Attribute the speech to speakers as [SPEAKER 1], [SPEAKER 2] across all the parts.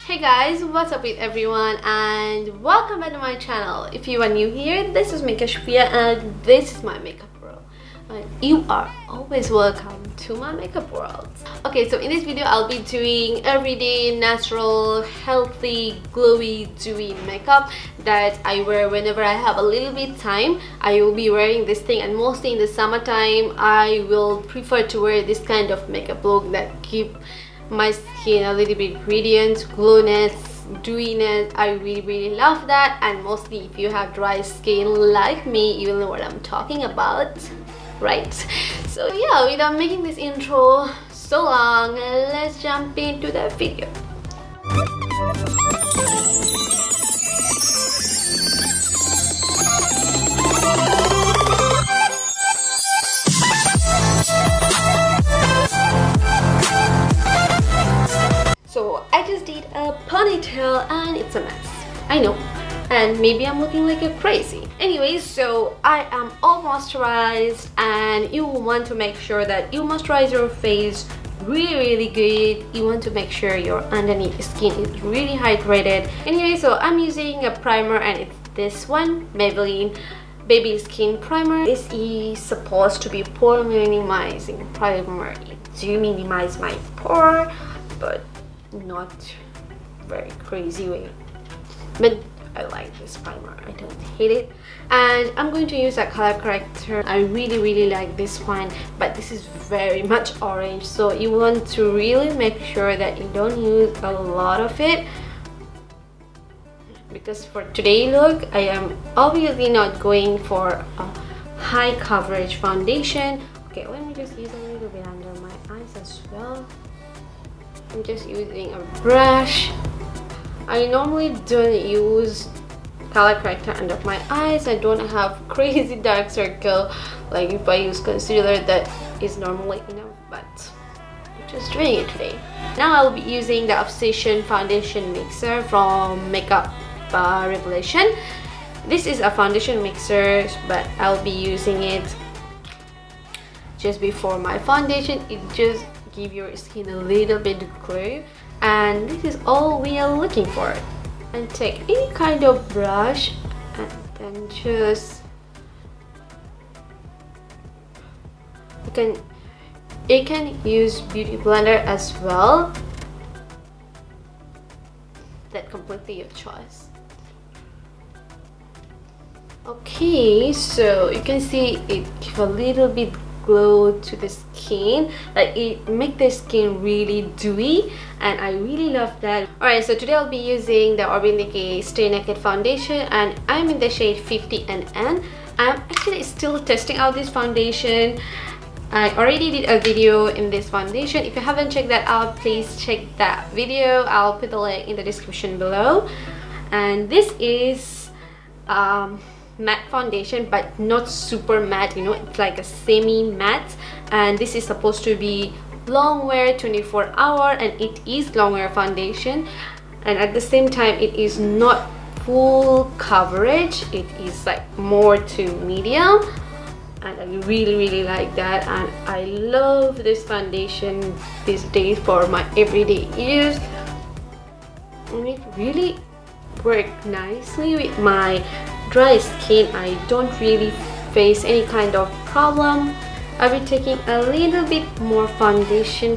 [SPEAKER 1] Hey guys, what's up with everyone and welcome back to my channel. If you are new here, this is me Kashfia and this is my makeup world. And you are always welcome to my makeup world. Okay, so in this video I'll be doing everyday, natural, healthy, glowy, dewy makeup that I wear whenever I have a little bit time. I will be wearing this thing, and mostly in the summertime I will prefer to wear this kind of makeup look that keep my skin a little bit radiant, glowness, dewiness. I really love that, and mostly if you have dry skin like me, you will know what I'm talking about, right? So yeah, without making this intro so long, let's jump into the video. So I just did a ponytail and it's a mess, I know, and maybe I'm looking like a crazy. Anyways, so I am all moisturized, and you want to make sure that you moisturize your face really good. You want to make sure your underneath skin is really hydrated. Anyway, so I'm using a primer, and it's this one, Maybelline Baby Skin Primer. This is supposed to be pore minimizing primer. It do minimize my pore, but not very crazy way. But I like this primer, I don't hate it. And I'm going to use a color corrector. I really like this one, but this is very much orange, so you want to really make sure that you don't use a lot of it, because for today's look I am obviously not going for a high coverage foundation. Okay, let me just use a little bit under my eyes as well. I'm just using a brush. I normally don't use color corrector under my eyes. I don't have crazy dark circle. Like if I use concealer, that is normally enough, but I'm just doing it today. Now I'll be using the Obsession foundation mixer from Makeup Revelation. This is a foundation mixer, but I'll be using it just before my foundation. It just give your skin a little bit glow, and this is all we are looking for. And take any kind of brush and then just you can use beauty blender as well. That completely your choice. Okay, so you can see it give a little bit glow to the skin, like it make the skin really dewy, and I really love that. Alright, so today I'll be using the Urban Decay Stay Naked foundation, and I'm in the shade 50 N.N. I'm actually still testing out this foundation. I already did a video in this foundation. If you haven't checked that out, please check that video. I'll put the link in the description below. And this is matte foundation, but not super matte, you know, it's like a semi matte, and this is supposed to be long wear 24-hour, and it is long wear foundation, and at the same time it is not full coverage, it is like more to medium, and I really like that. And I love this foundation these days for my everyday use, and it really worked nicely with my dry skin. I don't really face any kind of problem. I'll be taking a little bit more foundation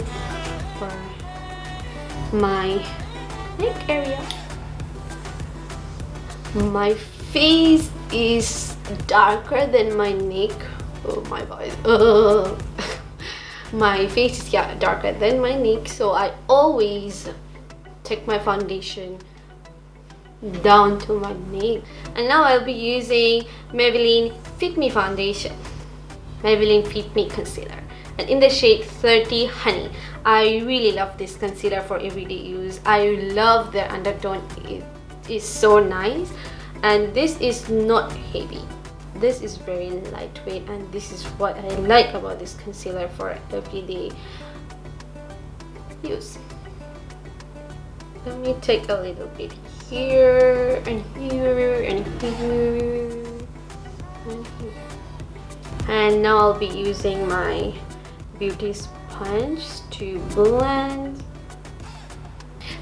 [SPEAKER 1] for my neck area. My face is darker than my neck. Oh my god. My face is darker than my neck, so I always take my foundation down to my neck. And now I'll be using Maybelline Fit Me foundation, Maybelline Fit Me concealer, and in the shade 30 Honey. I really love this concealer for everyday use. I love the undertone, it is so nice, and this is not heavy. This is very lightweight, and this is what I like about this concealer for everyday use. Let me take a little bit here and here and here and here. And now I'll be using my beauty sponge to blend.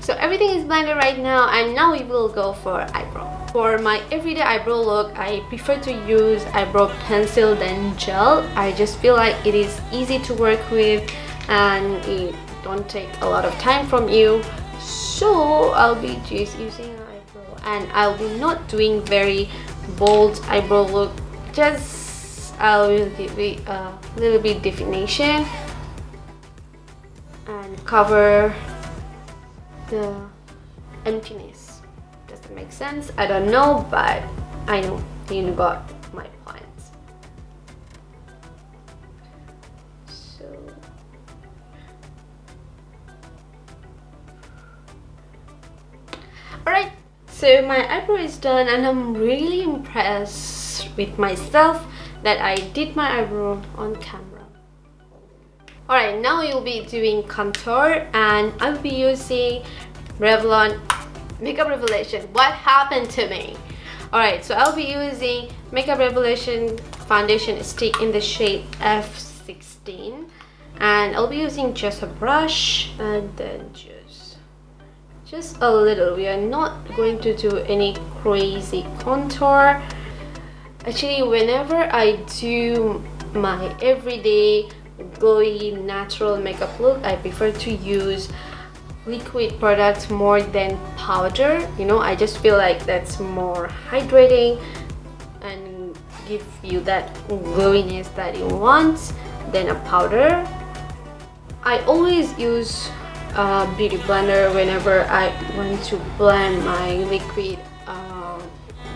[SPEAKER 1] So everything is blended right now, and now we will go for eyebrow. For my everyday eyebrow look, I prefer to use eyebrow pencil than gel. I just feel like it is easy to work with and it don't take a lot of time from you. So I'll be just using an eyebrow, and I'll be not doing very bold eyebrow look, just I will give it a little bit definition and cover the emptiness. Does that make sense? I don't know, but I know you got my point. So alright, so my eyebrow is done, and I'm really impressed with myself that I did my eyebrow on camera. Alright, now you'll be doing contour, and I'll be using Revlon Makeup Revelation. What happened to me? Alright, so I'll be using Makeup Revelation foundation stick in the shade F16, and I'll be using just a brush and then just a little. We are not going to do any crazy contour. Actually, whenever I do my everyday glowy natural makeup look, I prefer to use liquid products more than powder. You know, I just feel like that's more hydrating and give you that glowiness that you want than a powder. I always use a beauty blender whenever I want to blend my liquid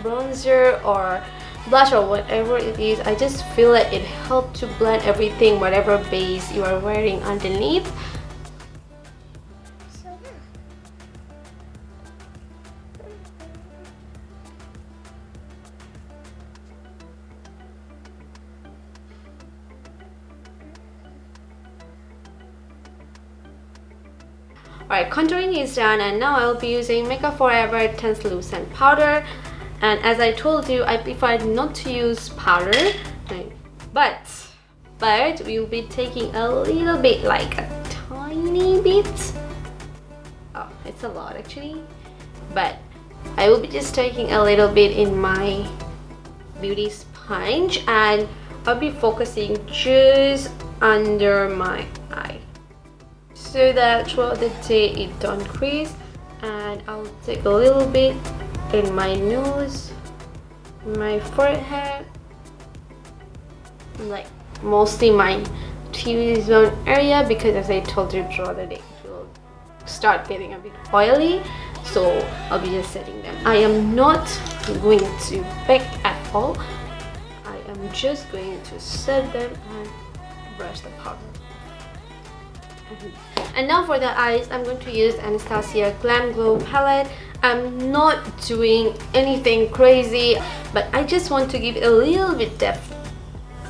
[SPEAKER 1] bronzer or blush or whatever it is. I just feel like it helps to blend everything, whatever base you are wearing underneath. Alright, contouring is done, and now I'll be using Makeup Forever Translucent Powder. And as I told you, I prefer not to use powder, but we'll be taking a little bit, like a tiny bit. Oh, it's a lot actually, but I will be just taking a little bit in my beauty sponge, and I'll be focusing just under my eye, so that throughout the day it don't crease. And I'll take a little bit in my nose, my forehead, like mostly my T-zone area, because as I told you throughout the day it will start getting a bit oily, so I'll be just setting them. I am not going to bake at all. I am just going to set them and brush the powder. And now for the eyes, I'm going to use Anastasia Glam Glow palette. I'm not doing anything crazy, but I just want to give a little bit depth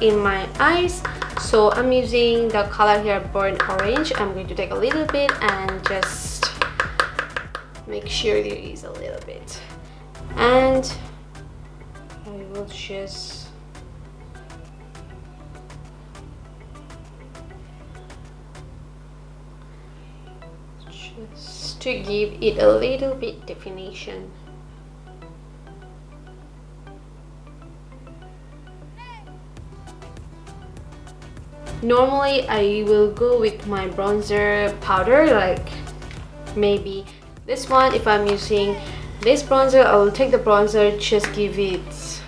[SPEAKER 1] in my eyes. So I'm using the color here, Burnt Orange. I'm going to take a little bit and just make sure there is a little bit. And I will just to give it a little bit definition. Normally I will go with my bronzer powder, like maybe this one. If I'm using this bronzer, I will take the bronzer, just give it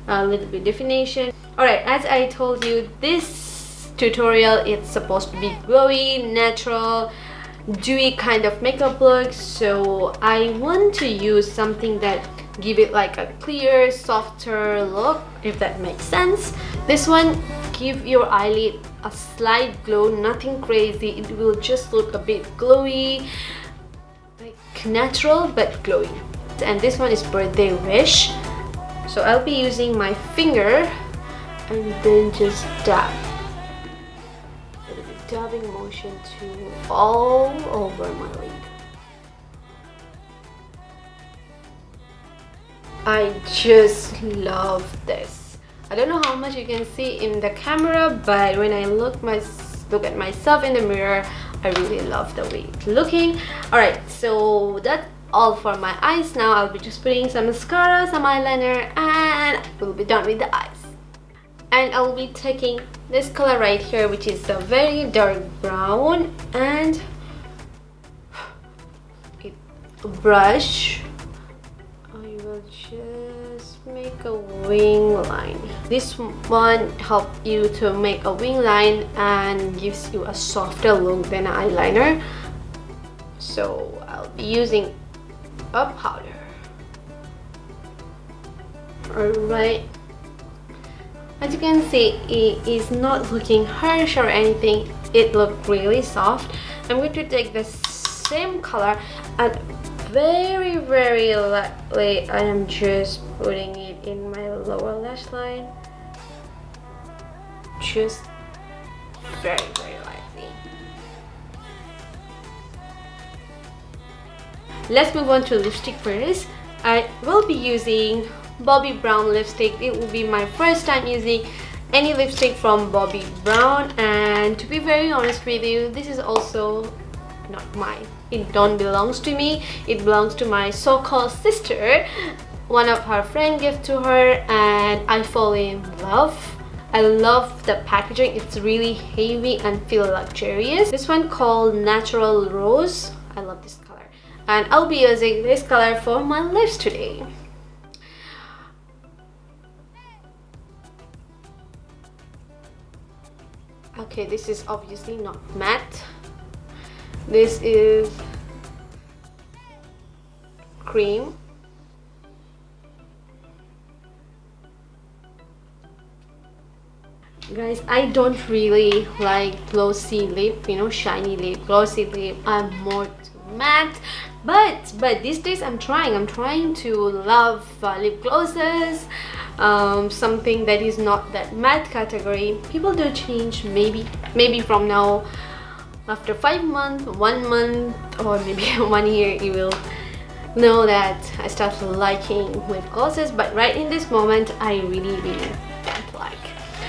[SPEAKER 1] a little bit definition. Alright, as I told you, this tutorial it's supposed to be glowy, natural, dewy kind of makeup look, so I want to use something that give it like a clear, softer look, if that makes sense. This one give your eyelid a slight glow, nothing crazy. It will just look a bit glowy, like natural but glowy. And this one is Birthday Wish, so I'll be using my finger and then just dab. Dabbing motion to all over my lid. I just love this. I don't know how much you can see in the camera, but when I look at myself in the mirror, I really love the way it's looking. Alright, so that's all for my eyes. Now I'll be just putting some mascara, some eyeliner, and we'll be done with the eyes. And I'll be taking this color right here, which is a very dark brown, and a brush. I will just make a wing line. This one helps you to make a wing line and gives you a softer look than an eyeliner. So I'll be using a powder. Alright, as you can see, it is not looking harsh or anything. It looks really soft. I'm going to take the same color and very lightly I am just putting it in my lower lash line, just very lightly. Let's move on to lipstick first. I will be using Bobbi Brown lipstick. It will be my first time using any lipstick from Bobbi Brown, and to be very honest with you, this is also not mine. It don't belongs to me. It belongs to my so-called sister. One of her friends gave to her and I fall in love. I love the packaging. It's really heavy and feel luxurious. This one called Natural Rose. I love this color. And I'll be using this color for my lips today. Okay, this is obviously not matte. This is cream. Guys, I don't really like glossy lip, you know, shiny lip, glossy lip. I'm more to matte, but these days I'm trying to love lip glosses, something that is not that matte category. People do change, maybe from now, after 5 months, 1 month, or maybe 1 year, you will know that I start liking lip glosses, but right in this moment I really don't like.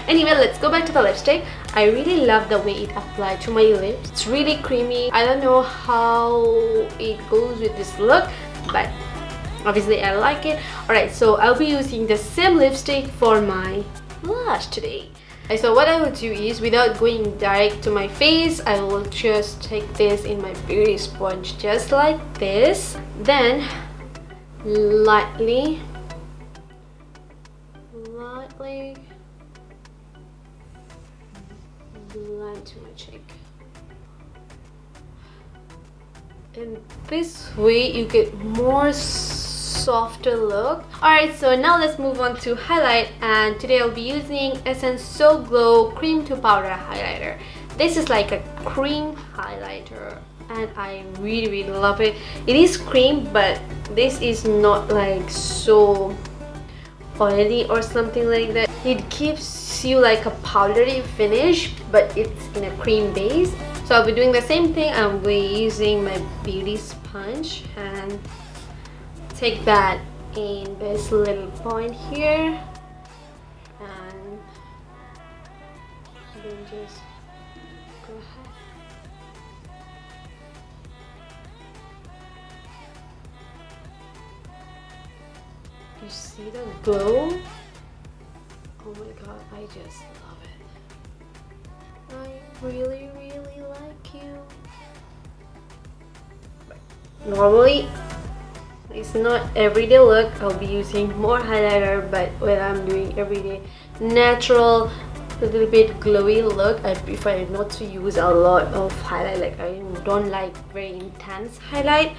[SPEAKER 1] Anyway, let's go back to the lipstick. I really love the way it applied to my lips. It's really creamy. I don't know how it goes with this look, but obviously I like it. Alright, so I'll be using the same lipstick for my blush today. So what I will do is, without going direct to my face, I will just take this in my beauty sponge just like this, then lightly blend to my cheek. And this way you get more softer look. Alright, so now let's move on to highlight, and today I'll be using Essence So Glow Cream to Powder Highlighter. This is like a cream highlighter and I really love it. It is cream, but this is not like so oily or something like that. It gives you like a powdery finish, but it's in a cream base. So I'll be doing the same thing. I'll be using my beauty sponge and take that in this little point here, and then just go ahead. You see the glow? Oh my god, I just love it. I really like you. Normally, it's not everyday look. I'll be using more highlighter, but when I'm doing everyday natural, a little bit glowy look, I prefer not to use a lot of highlight. Like, I don't like very intense highlight,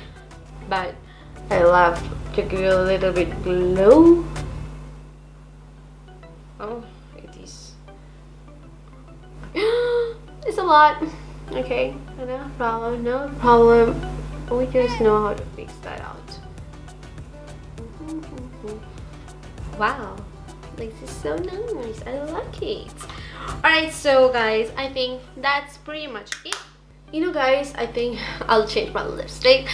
[SPEAKER 1] but I love to give a little bit glow. Oh, it is. It's a lot. Okay, no problem. We just know how to fix that out. Wow, this is so nice. I like it. Alright, so guys, I think that's pretty much it. You know guys, I think I'll change my lipstick.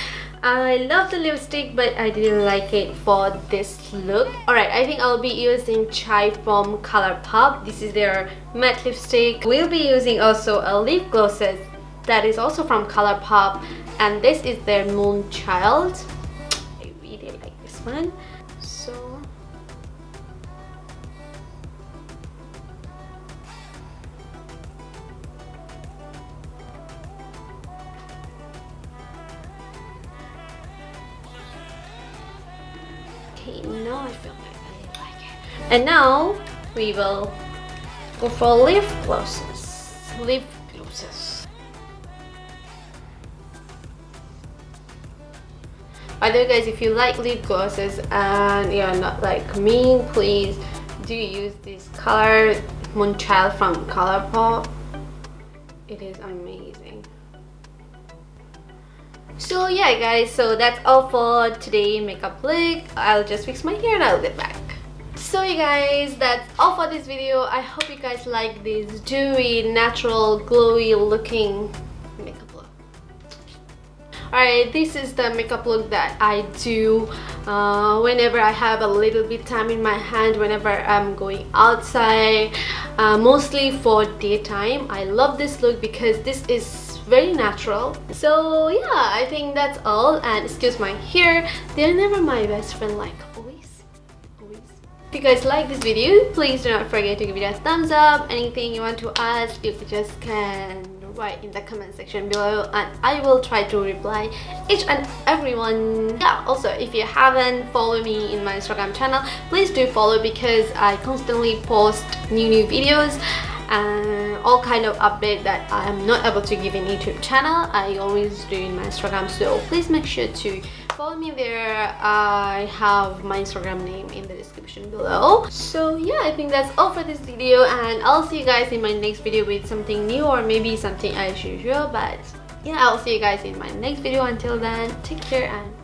[SPEAKER 1] I love the lipstick, but I didn't like it for this look. Alright, I think I'll be using Chai from Colourpop. This is their matte lipstick. We'll be using also a lip glosses that is also from ColourPop, and this is their Moonchild. I really like this one. So okay, now I feel like I like it. And now we will go for lip glosses. Lip glosses. By the way guys, if you like lip glosses and you're not like me, please do use this color Moonchild from ColourPop. It is amazing. So yeah guys, so that's all for today makeup look. I'll just fix my hair and I'll get back. So you guys, that's all for this video. I hope you guys like this dewy, natural, glowy looking makeup look. Alright, this is the makeup look that I do whenever I have a little bit time in my hand, whenever I'm going outside, mostly for daytime. I love this look because this is very natural. So yeah, I think that's all. And excuse my hair, they're never my best friend, like always. If you guys like this video, please do not forget to give it a thumbs up. Anything you want to ask, you just can write in the comment section below and I will try to reply each and everyone. Yeah, also if you haven't followed me in my Instagram channel, please do follow because I constantly post new videos and all kind of update that I am not able to give in YouTube channel. I always do in my Instagram, so please make sure to follow me there. I have my Instagram name in the description below. So yeah, I think that's all for this video and I'll see you guys in my next video with something new or maybe something as usual. But yeah, I'll see you guys in my next video. Until then, take care and